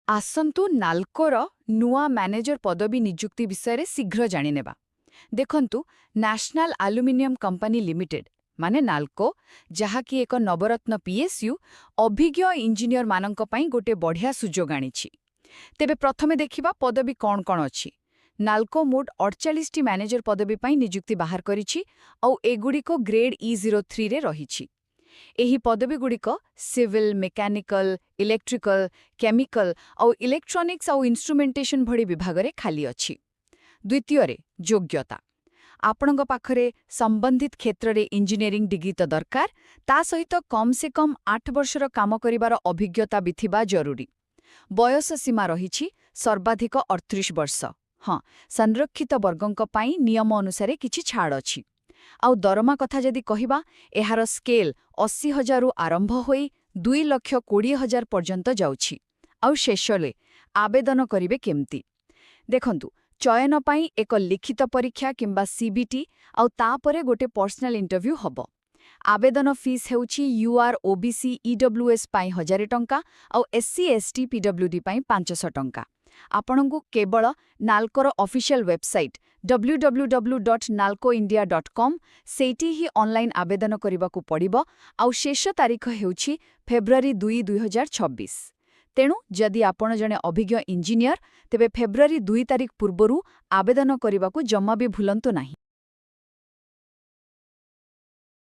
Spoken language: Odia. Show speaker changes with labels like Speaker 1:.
Speaker 1: ଆସନ୍ତୁ ନାଲ୍କୋର ନୂଆ ମ୍ୟାନେଜର ପଦବୀ ନିଯୁକ୍ତି ବିଷୟରେ ଶୀଘ୍ର ଜାଣିନେବା। ଦେଖନ୍ତୁ, ନ୍ୟାସନାଲ ଆଲୁମିନିୟମ କମ୍ପାନୀ ଲିମିଟେଡ୍ ମାନେ ନାଲ୍କୋ, ଯାହାକି ଏକ ନବରତ୍ନ ପିଏସ୍ୟୁ, ଅଭିଜ୍ଞ ଇଞ୍ଜିନିୟରମାନଙ୍କ ପାଇଁ ଗୋଟେ ବଢ଼ିଆ ସୁଯୋଗ ଆଣିଛି। ତେବେ ପ୍ରଥମେ ଦେଖିବା ପଦବୀ କ'ଣ କ'ଣ ଅଛି। ନାଲ୍କୋ ମୋଟ 48ଟି ମ୍ୟାନେଜର ପଦବୀ ପାଇଁ ନିଯୁକ୍ତି ବାହାର କରିଛି, ଆଉ ଏଗୁଡ଼ିକ ଗ୍ରେଡ୍ E03ରେ ରହିଛି। ଏହି ପଦବୀଗୁଡ଼ିକ ସିଭିଲ୍, ମେକାନିକାଲ, ଇଲେକ୍ଟ୍ରିକାଲ, କେମିକାଲ ଆଉ ଇଲେକ୍ଟ୍ରୋନିକ୍ସ ଆଉ ଇନ୍ଷ୍ଟ୍ରୁମେଣ୍ଟେସନ ଭଳି ବିଭାଗରେ ଖାଲି ଅଛି। ଦ୍ୱିତୀୟରେ, ଯୋଗ୍ୟତା। ଆପଣଙ୍କ ପାଖରେ ସମ୍ବନ୍ଧିତ କ୍ଷେତ୍ରରେ ଇଞ୍ଜିନିୟରିଂ ଡିଗ୍ରୀ ତ ଦରକାର, ତା ସହିତ କମ୍ ସେ କମ୍ 8 ବର୍ଷର କାମ କରିବାର ଅଭିଜ୍ଞତା ବି ଥିବା ଜରୁରୀ। ବୟସ ସୀମା ରହିଛି ସର୍ବାଧିକ 38 ବର୍ଷ। ହଁ, ସଂରକ୍ଷିତ ବର୍ଗଙ୍କ ପାଇଁ ନିୟମ ଅନୁସାରେ କିଛି ଛାଡ଼ ଅଛି। ଆଉ ଦରମା କଥା ଯଦି କହିବା, ଏହାର ସ୍କେଲ୍ 80,000ରୁ ଆରମ୍ଭ ହୋଇ 2,20,000 ପର୍ଯ୍ୟନ୍ତ ଯାଉଛି। ଆଉ ଶେଷରେ, ଆବେଦନ କରିବେ କେମିତି? ଦେଖନ୍ତୁ, ଚୟନ ପାଇଁ ଏକ ଲିଖିତ ପରୀକ୍ଷା କିମ୍ବା CBT ଆଉ ତାପରେ ଗୋଟେ ପର୍ସନାଲ ଇଣ୍ଟରଭ୍ୟୁ ହବ। ଆବେଦନ ଫିସ୍ ହେଉଛି UR OBC EWS ପାଇଁ 1,000 ଟଙ୍କା ଆଉ SC ST PWD ପାଇଁ 500 ଟଙ୍କା। ଆପଣଙ୍କୁ କେବଳ ନାଲ୍କୋର ଅଫିସିଆଲ ୱେବସାଇଟ୍ www.nalcoindia.com ସେଇଠି ହିଁ ଅନଲାଇନ୍ ଆବେଦନ କରିବାକୁ ପଡ଼ିବ, ଆଉ ଶେଷ ତାରିଖ ହେଉଛି ଫେବୃଆରୀ 2, 2026। ତେଣୁ ଯଦି ଆପଣ ଜଣେ ଅଭିଜ୍ଞ ଇଞ୍ଜିନିୟର, ତେବେ ଫେବୃଆରୀ 2 ତାରିଖ ପୂର୍ବରୁ ଆବେଦନ କରିବାକୁ ଜମା ବି ଭୁଲନ୍ତୁ ନାହିଁ।